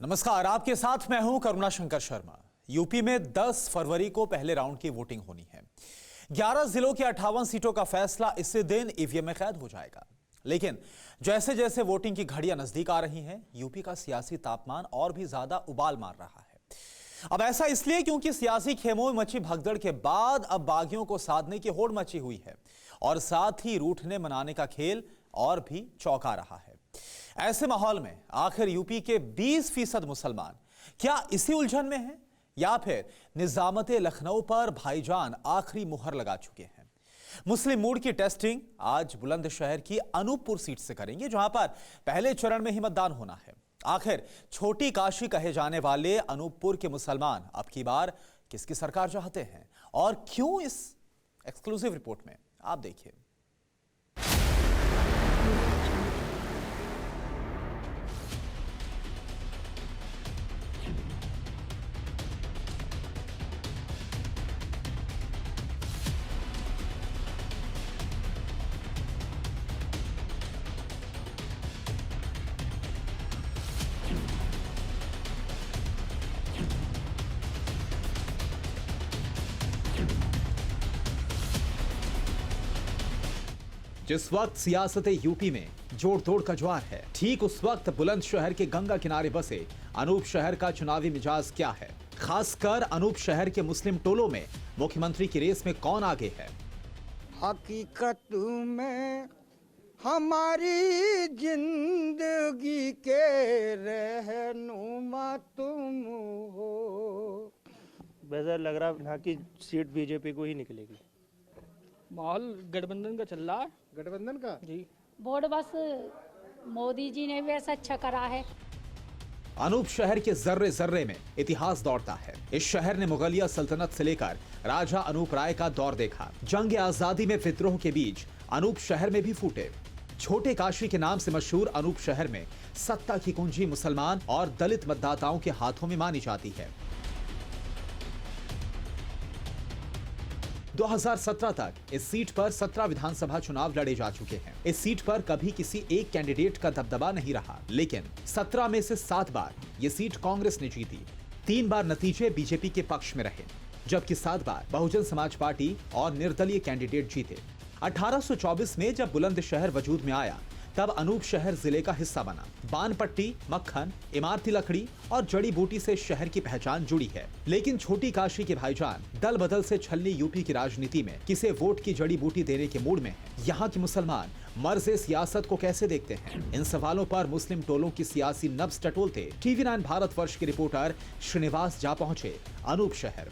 नमस्कार, आपके साथ मैं हूं करुणा शंकर शर्मा। यूपी में 10 फरवरी को पहले राउंड की वोटिंग होनी है। 11 जिलों की 58 सीटों का फैसला इसी दिन ईवीएम में कैद हो जाएगा। लेकिन जैसे जैसे वोटिंग की घड़ियां नजदीक आ रही हैं, यूपी का सियासी तापमान और भी ज्यादा उबाल मार रहा है। अब ऐसा इसलिए क्योंकि सियासी खेमों में मची भगदड़ के बाद अब बागियों को साधने की होड़ मची हुई है और साथ ही रूठने मनाने का खेल और भी चौंका रहा है। ऐसे माहौल में आखिर यूपी के 20% मुसलमान क्या इसी उलझन में हैं या फिर निजामते लखनऊ पर भाईजान आखिरी मुहर लगा चुके हैं? मुस्लिम मूड की टेस्टिंग आज बुलंदशहर की अनूपपुर सीट से करेंगे, जहां पर पहले चरण में ही मतदान होना है। आखिर छोटी काशी कहे जाने वाले अनूपपुर के मुसलमान अब की बार किसकी सरकार चाहते हैं और क्यों? इस एक्सक्लूसिव रिपोर्ट में आप देखिए। जिस वक्त सियासत यूपी में जोड़ तोड़ का ज्वार है, ठीक उस वक्त बुलंदशहर के गंगा किनारे बसे अनूप शहर का चुनावी मिजाज क्या है? खासकर अनूप शहर के मुस्लिम टोलों में मुख्यमंत्री की रेस में कौन आगे है? हकीकत में हमारी जिंदगी के रहनुमा तुम हो। बेहतर लग रहा है यहाँ की सीट बीजेपी को ही निकलेगी। माहौल गठबंधन का चल रहा है। गठबंधन का जी, वोट बस मोदी जी ने भी ऐसा अच्छा करा है। अनूप शहर के जर्रे जर्रे में इतिहास दौड़ता है। इस शहर ने मुगलिया सल्तनत से लेकर राजा अनूप राय का दौर देखा। जंग आजादी में विद्रोह के बीज अनूप शहर में भी फूटे। छोटे काशी के नाम से मशहूर अनूप शहर में सत्ता की कुंजी मुसलमान और दलित मतदाताओं के हाथों में मानी जाती है। 2017 तक इस सीट पर 17 विधानसभा चुनाव लड़े जा चुके हैं। इस सीट पर कभी किसी एक कैंडिडेट का दबदबा नहीं रहा, लेकिन 17 में से 7 बार ये सीट कांग्रेस ने जीती। 3 बार नतीजे बीजेपी के पक्ष में रहे, जबकि 7 बार बहुजन समाज पार्टी और निर्दलीय कैंडिडेट जीते। 1824 में जब बुलंदशहर वजूद में आया, तब अनूप शहर जिले का हिस्सा बना। बान पट्टी, मक्खन, इमारती लकड़ी और जड़ी बूटी से शहर की पहचान जुड़ी है। लेकिन छोटी काशी के भाईजान दल बदल से छलनी यूपी की राजनीति में किसे वोट की जड़ी बूटी देने के मूड में है। यहाँ के मुसलमान मर्ज़े सियासत को कैसे देखते हैं? इन सवालों पर मुस्लिम टोलों की सियासी नब्ज टटोलते TV9 भारतवर्ष के रिपोर्टर श्रीनिवास जा पहुंचे अनूप शहर।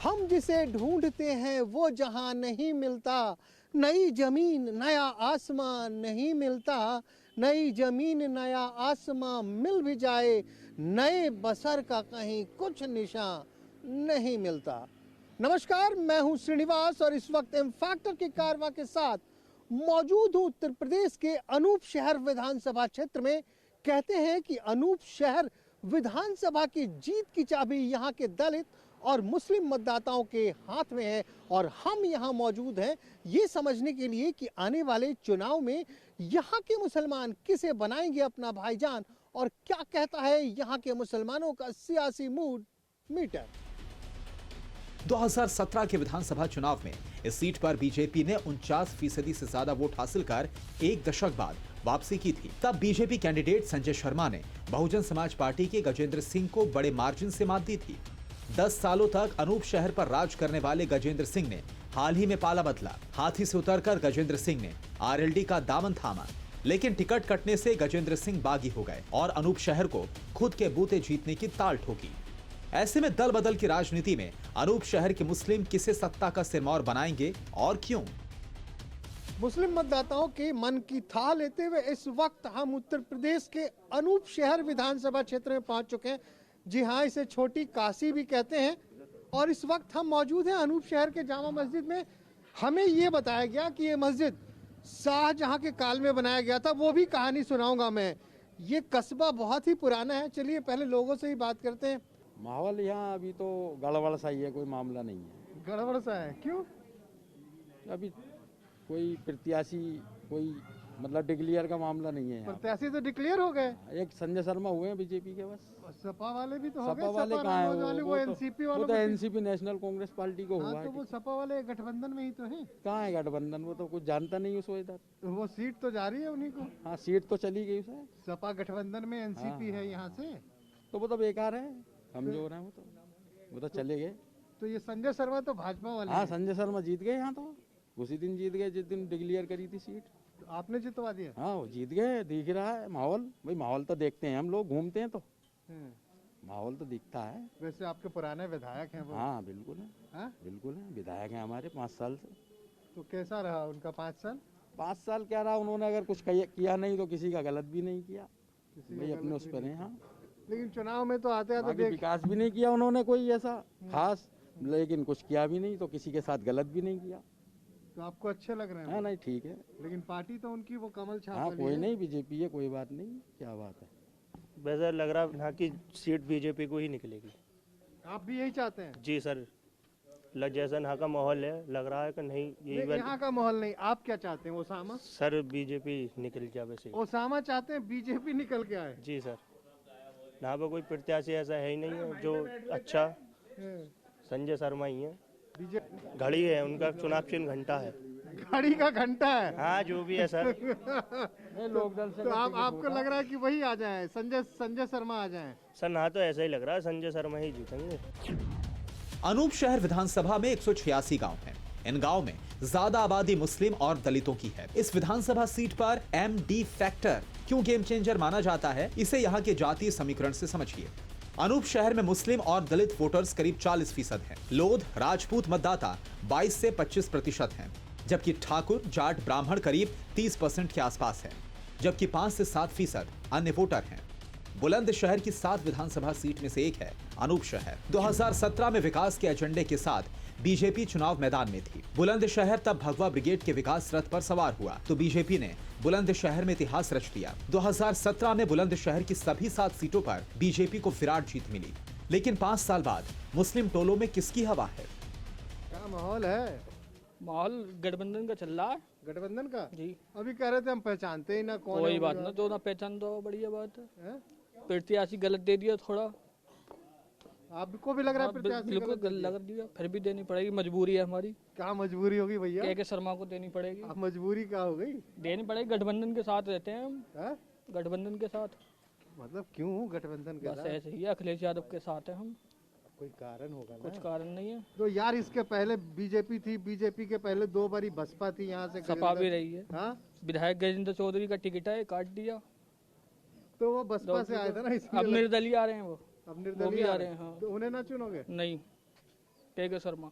हम जिसे ढूंढते हैं वो जहां नहीं मिलता, नई जमीन नया आसमान नहीं मिलता। नई जमीन नया आसमान मिल भी जाए, नए बसर का कहीं कुछ निशान नहीं मिलता। नमस्कार, मैं हूं श्रीनिवास और इस वक्त एम फैक्टर के कारवा के साथ मौजूद हूं उत्तर प्रदेश के अनूप शहर विधानसभा क्षेत्र में। कहते हैं कि अनूप शहर विधानसभा की जीत की चाबी यहाँ के दलित और मुस्लिम मतदाताओं के हाथ में है और हम यहाँ मौजूद हैं ये समझने के लिए कि आने वाले चुनाव में यहाँ के मुसलमान किसे बनाएंगे अपना भाईजान और क्या कहता है यहाँ के मुसलमानों का सियासी मूड मीटर। 2017 के विधानसभा चुनाव में इस सीट पर बीजेपी ने 49% से ज्यादा वोट हासिल कर एक दशक बाद वापसी की थी। तब बीजेपी कैंडिडेट संजय शर्मा ने बहुजन समाज पार्टी के गजेंद्र सिंह को बड़े मार्जिन से मात दी थी। 10 सालों तक अनूप शहर पर राज करने वाले गजेंद्र सिंह ने हाल ही में पाला बदला। हाथी से उतरकर गजेंद्र सिंह ने आरएलडी का दामन थामा, लेकिन टिकट कटने से गजेंद्र सिंह बागी हो गए और अनूप शहर को खुद के बूते जीतने की ताल ठोकी। ऐसे में दल बदल की राजनीति में अनूप शहर के मुस्लिम किसे सत्ता का सिरमौर बनाएंगे और क्यों? मुस्लिम मतदाताओं के मन की थाह लेते हुए इस वक्त हम उत्तर प्रदेश के अनूप शहर विधानसभा क्षेत्र में पहुंच चुके हैं। जी हाँ, इसे छोटी काशी भी कहते हैं और इस वक्त हम मौजूद हैं अनूप शहर के जामा मस्जिद में। हमें ये बताया गया कि ये मस्जिद शाहजहां के काल में बनाया गया था, वो भी कहानी सुनाऊंगा मैं। ये कस्बा बहुत ही पुराना है। चलिए पहले लोगों से ही बात करते हैं। माहौल यहाँ अभी तो गड़बड़ सा ही है, कोई मामला नहीं है। गड़बड़ सा है? क्यों? अभी कोई प्रत्याशी कोई मतलब डिक्लेयर का मामला नहीं है यहाँ प्रत्याशी तो डिक्लेयर हो गए, पे। एक संजय शर्मा हुए हैं बीजेपी के बस। सपा वाले भी तो हो गए। सपा वाले कहाँ है? वाले वो एनसीपी वो वालों तो को- एनसीपी नेशनल कांग्रेस पार्टी को हाँ हुआ तो है। वो सपा वाले गठबंधन में ही तो है, कहाँ है गठबंधन? वो तो कुछ जानता नहीं उसको इधर। तो वो सीट तो जा रही है उन्हीं को। हाँ सीट तो चली गई उसे, सपा गठबंधन में एनसीपी है यहाँ से, तो वो तो बेकार है, कमजोर है वो तो चले गए। तो ये संजय शर्मा तो भाजपा वाले हाँ हैं। संजय शर्मा जीत गए यहाँ तो, उसी दिन जीत गए जिस दिन डिक्लेयर करी थी सीट। तो आपने जितवा दिया। हाँ वो जीत गए, दिख रहा है माहौल। भाई माहौल तो देखते हैं हम लोग, घूमते हैं तो माहौल तो दिखता है। वैसे आपके पुराने विधायक हैं वो। हाँ बिल्कुल है, हाँ? बिल्कुल है, विधायक हैं हमारे 5 साल से। तो कैसा रहा उनका 5 साल? 5 साल क्या रहा, उन्होंने अगर कुछ किया नहीं तो किसी का गलत भी नहीं किया। भाई अपने उस पर हैं। हाँ लेकिन चुनाव में तो आते आते बाकी देख विकास भी नहीं किया उन्होंने कोई ऐसा खास, लेकिन कुछ किया भी नहीं तो किसी के साथ गलत भी नहीं किया। तो आपको अच्छे लग रहे हैं हाँ वो। नहीं ठीक है। लेकिन पार्टी तो उनकी वो कमल छाप हाँ वाली कोई है। नहीं, बीजेपी है, कोई बात नहीं, क्या बात है। वैसे लग रहा है यहाँ की सीट बीजेपी को ही निकलेगी। आप भी यही चाहते हैं? जी सर, जैसा यहाँ का माहौल है लग रहा है कि नहीं नहीं, ये यहाँ का माहौल नहीं, आप क्या चाहते हैं? ओसामा सर बीजेपी निकल जाए सही। ओसामा चाहते हैं बीजेपी निकल के आए। जी सर, यहाँ पर कोई प्रत्याशी ऐसा है ही नहीं है जो अच्छा। संजय शर्मा ही है, बीजेपी घड़ी है उनका, चुनाव चिन्ह घंटा है। घड़ी का घंटा है। हाँ जो भी है सर। लोकदल से तो आपको लग रहा है कि वही आ जाए, संजय शर्मा आ जाए? सर ना तो ऐसा ही लग रहा है, संजय शर्मा ही जीतेंगे। अनूप शहर विधानसभा में 186 गांव हैं। इन गांव में ज्यादा आबादी मुस्लिम और दलितों की है। इस विधानसभा सीट पर एमडी फैक्टर क्यों गेम चेंजर माना जाता है, इसे यहाँ के जातीय समीकरण से समझिए। अनूप शहर में मुस्लिम और दलित वोटर्स करीब 40% हैं। लोध राजपूत मतदाता 22 से 25% हैं, जबकि ठाकुर जाट ब्राह्मण करीब 30% के आसपास है, जबकि 5 से 7% अन्य वोटर हैं। बुलंदशहर की 7 विधानसभा सीट में से एक है अनूप शहर। 2017 में विकास के एजेंडे के साथ बीजेपी चुनाव मैदान में थी। बुलंदशहर तब भगवा ब्रिगेड के विकास रथ पर सवार हुआ तो बीजेपी ने बुलंदशहर में इतिहास रच दिया। 2017 में बुलंदशहर की सभी 7 सीटों पर बीजेपी को विराट जीत मिली। लेकिन 5 साल बाद मुस्लिम टोलों में किसकी हवा है? क्या माहौल है? माहौल गठबंधन का चल रहा है गठबंधन का? जी। अभी कह रहे थे हम पहचानते ही ना कौन कोई है बात वो। ना, जो ना पहचान दो बढ़िया बात है। हैं? प्रत्याशी गलत दे दिया थोड़ा। आपको भी लग रहा है प्रत्याशी बिल्कुल गलत गलत लग दिया, फिर भी देनी पड़ेगी, मजबूरी है हमारी। क्या मजबूरी होगी भैया? के शर्मा को देनी पड़ेगी, आप मजबूरी क्या हो गई? देनी पड़ेगी। गठबंधन के साथ रहते हैं हम, हैं? गठबंधन के साथ। मतलब क्यों गठबंधन के बस साथ? ऐसे ही है, अखिलेश यादव के साथ है हम। कोई कारण होगा ना? कुछ कारण नहीं है। तो यार इसके पहले बीजेपी थी, बीजेपी के पहले 2 बारी बसपा थी यहाँ से। सपा भी रही है। हाँ विधायक गजेंद्र चौधरी का टिकट है, काट दिया। तो वो बसपा से आए थे ना, इसलिए अब निर्दलीय आ रहे हैं वो अब वो निर्दलीय भी आ आ रहे रहे हैं, हाँ। तो उन्हें ना चुनोगे? नहीं, के शर्मा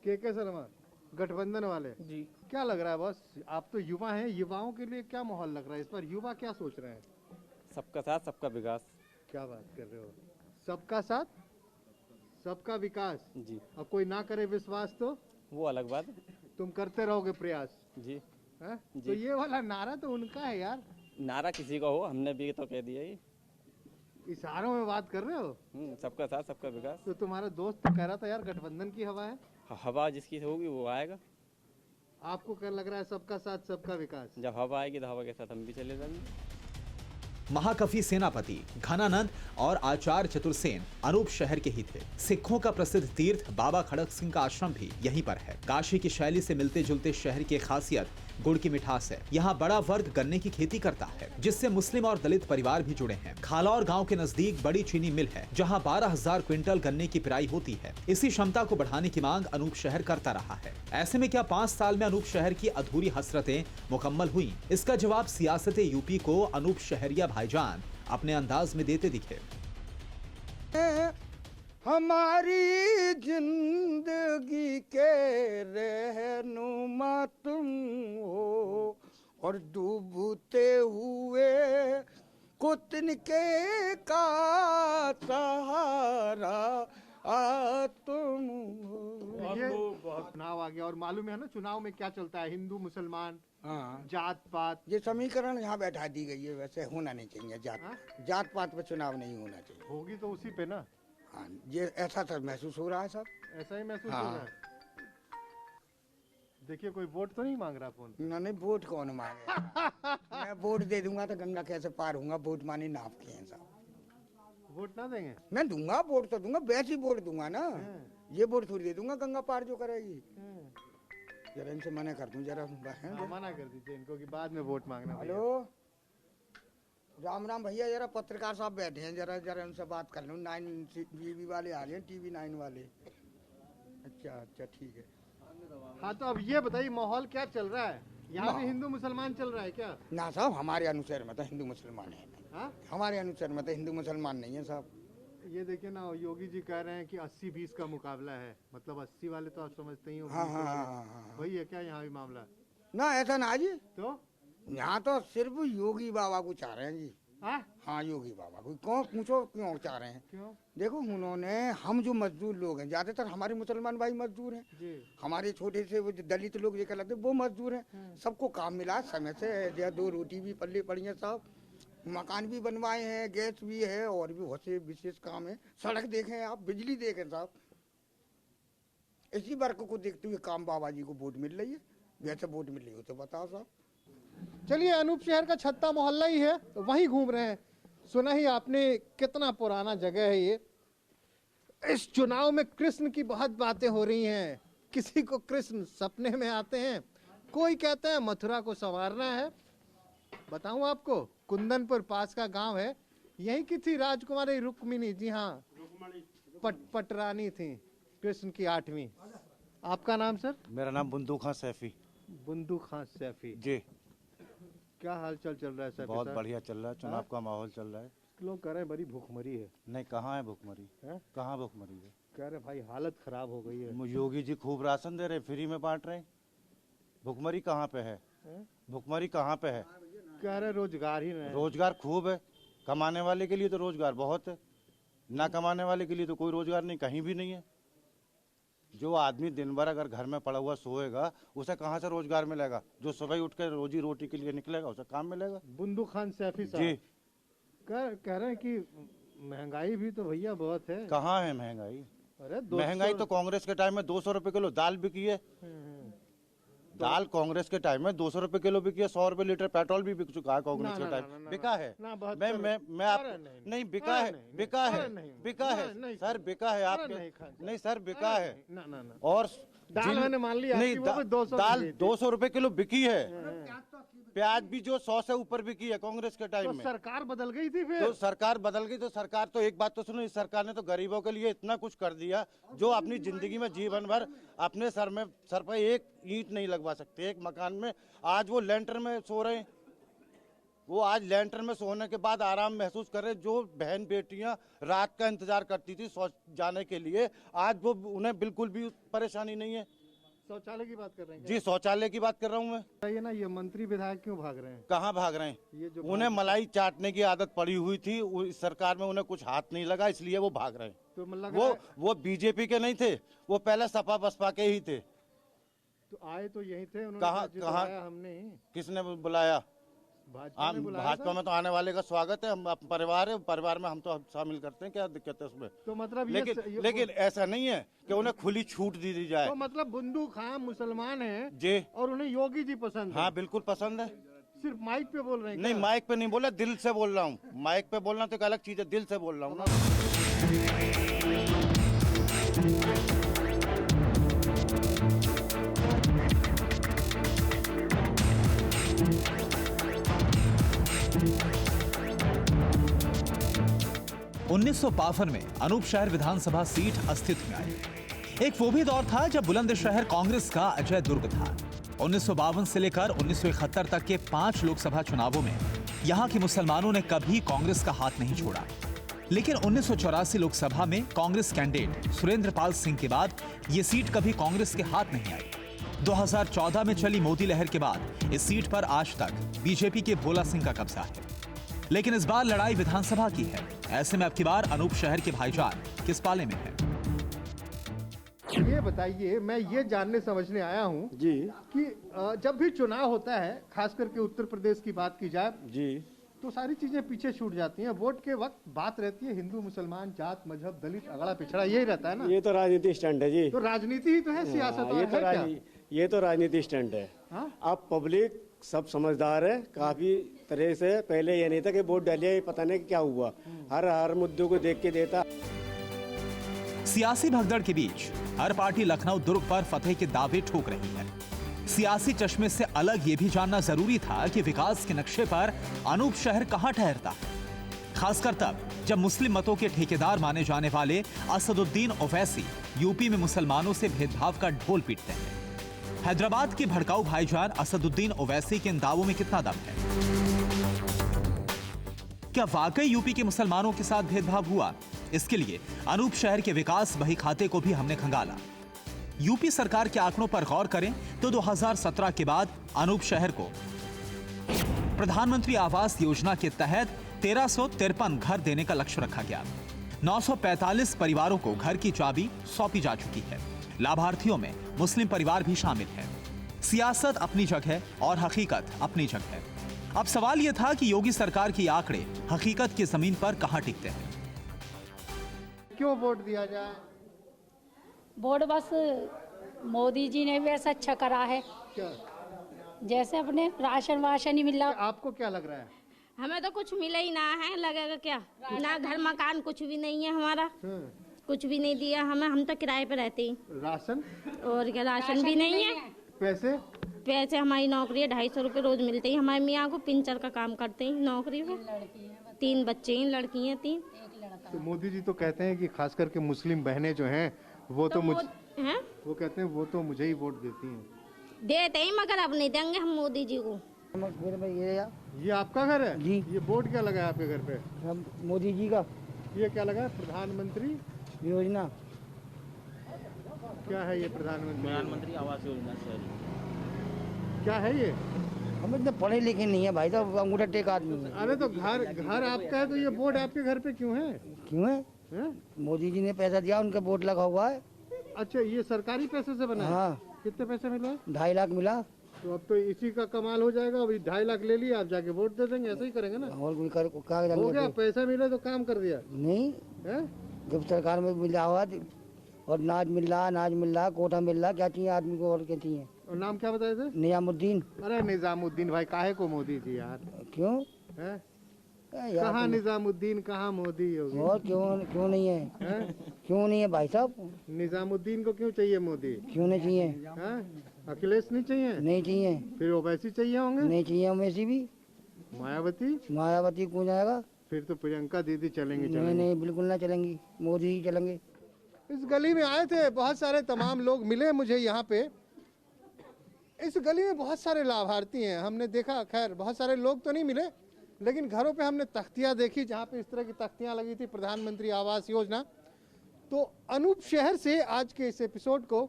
के शर्मा गठबंधन वाले। जी। क्या लग रहा है बॉस, आप तो युवा हैं, युवाओं के लिए क्या माहौल लग रहा है इस पर? युवा क्या सोच रहे हैं? सबका साथ सबका विकास। क्या बात कर रहे हो? सबका साथ सबका विकास। जी और कोई ना करे विश्वास तो वो अलग बात है। तुम करते रहोगे प्रयास, जी है? तो ये वाला नारा तो उनका है यार। नारा किसी का हो, हमने भी तो कह दिया ही। इशारों में बात कर रहे हो? सबका साथ सबका विकास। तो तुम्हारा दोस्त तो कह रहा था यार गठबंधन की हवा है। हवा जिसकी होगी वो आएगा। आपको क्या लग रहा है? सबका साथ सबका विकास। जब हवा आएगी तो हवा के साथ हम भी चले जाएंगे। महाकवि सेनापति घनानंद और आचार्य चतुर्सेन अनूप शहर के ही थे। सिखों का प्रसिद्ध तीर्थ बाबा खड़क सिंह का आश्रम भी यहीं पर है। काशी की शैली से मिलते जुलते शहर की खासियत गुड़ की मिठास है। यहाँ बड़ा वर्ग गन्ने की खेती करता है, जिससे मुस्लिम और दलित परिवार भी जुड़े हैं। खालौर गांव के नजदीक बड़ी चीनी मिल है, जहाँ 12,000 क्विंटल गन्ने की पिराई होती है। इसी क्षमता को बढ़ाने की मांग अनूप शहर करता रहा है। ऐसे में क्या 5 साल में अनूप शहर की अधूरी हसरतें मुकम्मल हुई? इसका जवाब सियासत यूपी को अनूप शहरिया भाईजान अपने अंदाज में देते दिखे। हमारी जिंदगी के रहनुमा तुम हो और डूबते हुए को तिनके का सहारा तुम हो। ये चुनाव आ गया और मालूम है ना चुनाव में क्या चलता है? हिंदू मुसलमान, हाँ, जात पात। ये समीकरण यहाँ बैठा दी गई है, वैसे होना नहीं चाहिए। जात पात पे चुनाव नहीं होना चाहिए। होगी तो उसी पे ना। हाँ, ये ऐसा सब महसूस हो रहा है सब। ऐसा ही महसूस हाँ। हो रहा है। देखिए कोई वोट तो नहीं मांग रहा फोन पे। नहीं वोट कौन मांगे मैं वोट दे दूंगा तो गंगा कैसे पार होऊंगा। वोट माने नाप के हैं साहब। वोट ना देंगे? मैं दूंगा वोट तो दूंगा, वैसे ही वोट दूंगा ना। ये वोट थोड़ी दे दूंगा गंगा पार जो करेगी। जरा इनसे मना कर दूं जरा। मना कर दीजिए इनको कि बाद में वोट मांगना। हेलो राम राम भैया, जरा पत्रकार साहब बैठे हैं, जरा जरा उनसे बात कर लूँ। 9 टीवी वाले आ गए, टीवी 9 वाले। अच्छा ठीक है। हाँ तो अब ये बताइए माहौल क्या चल रहा है यहाँ भी? हिंदू मुसलमान चल रहा है क्या? ना साहब, हमारे अनुसार में तो हिंदू मुसलमान है। हाँ? हमारे अनुसार में तो हिंदू मुसलमान नहीं है साहब। ये देखिए ना, योगी जी कह रहे हैं कि 80-20 का मुकाबला है। मतलब 80 वाले तो आप समझते ही हो। हाँ। वही है क्या यहाँ भी मामला? ना ऐसा ना जी, तो यहाँ तो सिर्फ योगी बाबा को चाह रहे हैं जी। हाँ योगी बाबा को कौन पूछो क्यों चाह रहे हैं? क्यों? देखो उन्होंने, हम जो मजदूर लोग हैं, ज्यादातर हमारे मुसलमान भाई मजदूर हैं जी। हमारे छोटे से वो जो दलित लोग ये कहलाते हैं वो मजदूर हैं। सबको काम मिला समय से, 2 रोटी भी पल्ले पड़ी है साहब, मकान भी बनवाए हैं, गैस भी है, और भी बहुत से विशेष काम है। सड़क देखें आप, बिजली देखें साहब। इसी वर्ग को देखते हुए काम बाबा जी को वोट मिल रही है। वैसे वोट मिल रही हो तो बताओ साहब। चलिए, अनूप शहर का छत्ता मोहल्ला ही है, तो वहीं घूम रहे हैं। सुना ही आपने कितना पुराना जगह है ये। इस चुनाव में कृष्ण की बहुत बातें हो रही हैं। किसी को कृष्ण सपने में आते हैं, कोई कहता है मथुरा को संवारना है। बताऊं आपको, कुंदनपुर पास का गांव है, यहीं की थी राजकुमारी रुक्मिणी। जी हाँ, पटरानी थी कृष्ण की 8वीं। आपका नाम सर? मेरा नाम बुंदू खां सैफी। बुंदू खां सैफी जी। क्या हाल चाल चल रहा है सैफी? बहुत बढ़िया चल रहा है, चुनाव का माहौल चल रहा है। लोग कह रहे हैं बड़ी भूखमरी है। नहीं, कहाँ है भूखमरी? कहाँ भूखमरी है? कह रहे भाई हालत खराब हो गई है। योगी जी खूब राशन दे रहे, फ्री में बांट रहे। भूखमरी कहाँ पे है? भूखमरी कहाँ पे है? कह रहे रोजगार ही नहीं। रोजगार खूब है, कमाने वाले के लिए तो रोजगार बहुत है, ना कमाने वाले के लिए तो कोई रोजगार नहीं, कहीं भी नहीं है। जो आदमी दिन भर अगर घर में पड़ा हुआ सोएगा, उसे कहाँ से रोजगार मिलेगा? जो सुबह उठ कर रोजी रोटी के लिए निकलेगा, उसे काम मिलेगा। बुंदू खान सैफी साहब जी। कह रहे हैं कि महंगाई भी तो भैया बहुत है। कहाँ है महंगाई? अरे महंगाई तो कांग्रेस के टाइम में 200 रुपए किलो दाल बिकी है। दाल कांग्रेस के टाइम में 200 रुपए किलो बिकी है। 100 रुपए लीटर पेट्रोल भी बिक चुका है कांग्रेस के टाइम। बिका है? मैं आप नहीं बिका है, बिका है, बिका है सर, बिका है। आप नहीं सर, बिका है। और दाल मैंने मान लिया नहीं, दाल 200 रुपए किलो बिकी है। प्याज भी जो 100 से ऊपर बिकी है कांग्रेस के टाइम में। सरकार बदल गई थी फिर। तो सरकार बदल गई तो सरकार तो एक बात तो सुनो, इस सरकार ने तो गरीबों के लिए इतना कुछ कर दिया जो अपनी जिंदगी में जीवन भर अपने सर पर एक ईंट नहीं लगवा सकते। एक मकान में आज वो लेंटर में सो रहे हैं, वो आज लेंटर में सोने के बाद आराम महसूस कर रहे। जो बहन बेटियां रात का इंतजार करती थी सो जाने के लिए, आज वो उन्हें बिल्कुल भी परेशानी नहीं है। शौचालय की बात कर रहे हैं? जी, शौचालय की बात कर रहा हूँ मैं। ये ना, ये मंत्री विधायक क्यों भाग रहे हैं? कहाँ भाग रहे हैं? ये जो उन्हें मलाई चाटने की आदत पड़ी हुई थी, इस सरकार में उन्हें कुछ हाथ नहीं लगा, इसलिए वो भाग रहे हैं। तो मतलब वो बीजेपी के नहीं थे, वो पहले सपा बसपा के ही थे। तो आए तो यही थे, उन्होंने कहाँ हमने किसने बुलाया? भाजपा में तो आने वाले का स्वागत है। हम परिवार है, परिवार में हम तो शामिल करते हैं, क्या दिक्कत है उसमें? तो मतलब लेकिन ऐसा नहीं है कि उन्हें खुली छूट दी जाए। तो मतलब बुंदू खान मुसलमान है जी, और उन्हें योगी जी पसंद है? हाँ बिल्कुल पसंद है। सिर्फ माइक पे बोल रहे हैं? नहीं, माइक पे नहीं बोला, दिल से बोल रहा हूँ। माइक पे बोलना तो एक अलग चीज है, दिल से बोल रहा हूँ ना। 1952 में अनूप शहर विधानसभा सीट अस्तित्व में आई। एक वो भी दौर था जब बुलंदशहर कांग्रेस का अजय दुर्ग था। 1952 से लेकर 1971 तक के 5 लोकसभा चुनावों में यहां के मुसलमानों ने कभी कांग्रेस का हाथ नहीं छोड़ा। लेकिन 1984 लोकसभा में कांग्रेस कैंडिडेट सुरेंद्र पाल सिंह के बाद ये सीट कभी कांग्रेस के हाथ नहीं आई। 2014 में चली मोदी लहर के बाद इस सीट पर आज तक बीजेपी के भोला सिंह का कब्जा है। लेकिन इस बार लड़ाई विधानसभा की है। ऐसे में अब की बार अनूप शहर के भाईजान किस पाले में है? ये बताइए, मैं ये जानने समझने आया हूँ जी कि जब भी चुनाव होता है, खास करके उत्तर प्रदेश की बात की जाए जी, तो सारी चीजें पीछे छूट जाती हैं। वोट के वक्त बात रहती है हिंदू मुसलमान, जात मजहब, दलित अगड़ा पिछड़ा, यही रहता है ना। ये तो राजनीति स्टैंड है जी। तो राजनीति ही तो है, सियासत है क्या? ये तो राजनीति स्टंट है। अब पब्लिक सब समझदार है काफी तरह से। पहले ये नहीं था कि वोट डालिए पता नहीं क्या हुआ, हर मुद्दों को देख के देता। सियासी भगदड़ के बीच हर पार्टी लखनऊ दुर्ग पर फतेह के दावे ठोक रही है। सियासी चश्मे से अलग ये भी जानना जरूरी था कि विकास के नक्शे पर अनूप शहर कहां ठहरता है, खासकर तब जब मुस्लिम मतों के ठेकेदार माने जाने वाले असदुद्दीन ओवैसी यूपी में मुसलमानों से भेदभाव का ढोल पीटते हैं। हैदराबाद के भड़काऊ भाईजान असदुद्दीन ओवैसी के इन दावों में कितना दम है? क्या वाकई यूपी के मुसलमानों के साथ भेदभाव हुआ? इसके लिए अनूप शहर के विकास बही खाते को भी हमने खंगाला। यूपी सरकार के आंकड़ों पर गौर करें तो 2017 के बाद अनूप शहर को प्रधानमंत्री आवास योजना के तहत 1353 घर देने का लक्ष्य रखा गया। 945 परिवारों को घर की चाबी सौंपी जा चुकी है। लाभार्थियों में मुस्लिम परिवार भी शामिल है। सियासत अपनी जगह और हकीकत अपनी जगह। अब सवाल यह था कि योगी सरकार के आंकड़े हकीकत की जमीन पर कहां टिकते हैं। क्यों वोट दिया जाए? वोट बस मोदी जी ने भी ऐसा अच्छा करा है। क्या? जैसे अपने राशन वाशन ही मिल रहा। आपको क्या लग रहा है? हमें तो कुछ मिला ही ना है, लगेगा क्या? ना घर मकान कुछ भी नहीं है हमारा, कुछ भी नहीं दिया हमें। हम तो किराए पे रहते हैं। राशन? और क्या राशन भी नहीं है। पैसे? पैसे हमारी नौकरी है, 250 रुपये रोज मिलते हैं। हमारे मियाँ को पिंचर का काम करते हैं नौकरी पे। 3 बच्चे हैं, लड़की हैं 3। तो मोदी जी तो कहते हैं कि खास करके मुस्लिम बहनें जो हैं वो तो मुझे हैं, वो कहते हैं वो तो मुझे ही वोट देती हैं। देते ही मगर अब नहीं देंगे हम मोदी जी को। ये आपका घर है जी? ये बोर्ड क्या लगा है आपके घर पे? मोदी जी का। ये क्या लगा है? प्रधानमंत्री योजना। क्या है ये प्रधानमंत्री आवास योजना? क्या है ये? हम इतने पढ़े लिखे नहीं है भाई, तो अंगूठा टेक आदमी है। अरे तो घर आपका है तो ये बोर्ड आपके घर पे क्यों है? क्यों है? मोदी जी ने पैसा दिया, उनका बोर्ड लगा हुआ है। अच्छा, ये सरकारी पैसे से बना है? हाँ। कितने पैसे मिले? 2.5 लाख मिला। तो अब तो इसी का कमाल हो जाएगा। अभी 2.5 लाख ले लिया, आप जाके वोट दे देंगे, ऐसा ही करेंगे ना? और हो गया, पैसा मिला तो काम कर दिया नहीं है? जब सरकार में मिला हुआ और नाज मिल रहा, कोटा मिल रहा, क्या चाहिए आदमी को और क्या चाहिए? और नाम क्या बताए थे? निजामुद्दीन। अरे निजामुद्दीन भाई, काहे को मोदी जी यार? क्यों है? कहाँ निजामुद्दीन, कहाँ मोदी होगी? और क्यों नहीं है? क्यों नहीं है भाई साहब? निजामुद्दीन को क्यों चाहिए मोदी? क्यों नहीं चाहिए? अखिलेश नहीं चाहिए? नहीं चाहिए। फिर ओवैसी चाहिए होंगे? नहीं चाहिए ओवैसी भी। मायावती कौन जाएगा? फिर तो प्रियंका दीदी चलेंगी। नहीं बिल्कुल ना चलेंगी, मोदी ही चलेंगे। इस गली में आए थे, बहुत सारे तमाम लोग मिले मुझे यहाँ पे। इस गली में बहुत सारे लाभार्थी हैं, हमने देखा। खैर बहुत सारे लोग तो नहीं मिले, लेकिन घरों पे हमने तख्तियाँ देखी जहाँ पे इस तरह की तख्तियाँ लगी थी, प्रधानमंत्री आवास योजना। तो अनूप शहर से आज के इस एपिसोड को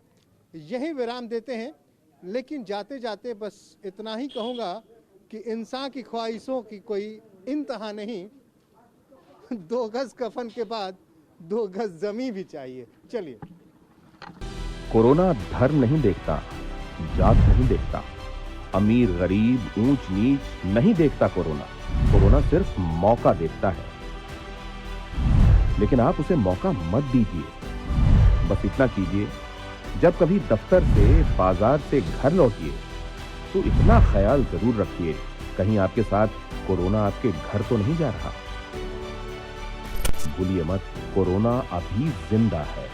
यही विराम देते हैं, लेकिन जाते जाते बस इतना ही कहूँगा कि इंसान की ख्वाहिशों की कोई इंतहा नहीं। 2 गज कफन के बाद 2 गज जमीन भी चाहिए। चलिए। कोरोना धर्म नहीं देखता, जात नहीं देखता, अमीर गरीब ऊंच नीच नहीं देखता। कोरोना सिर्फ मौका देखता है, लेकिन आप उसे मौका मत दीजिए। बस इतना कीजिए, जब कभी दफ्तर से बाजार से घर लौटिए तो इतना ख्याल जरूर रखिए कहीं आपके साथ कोरोना आपके घर तो नहीं जा रहा। भूलिए मत, कोरोना अभी जिंदा है।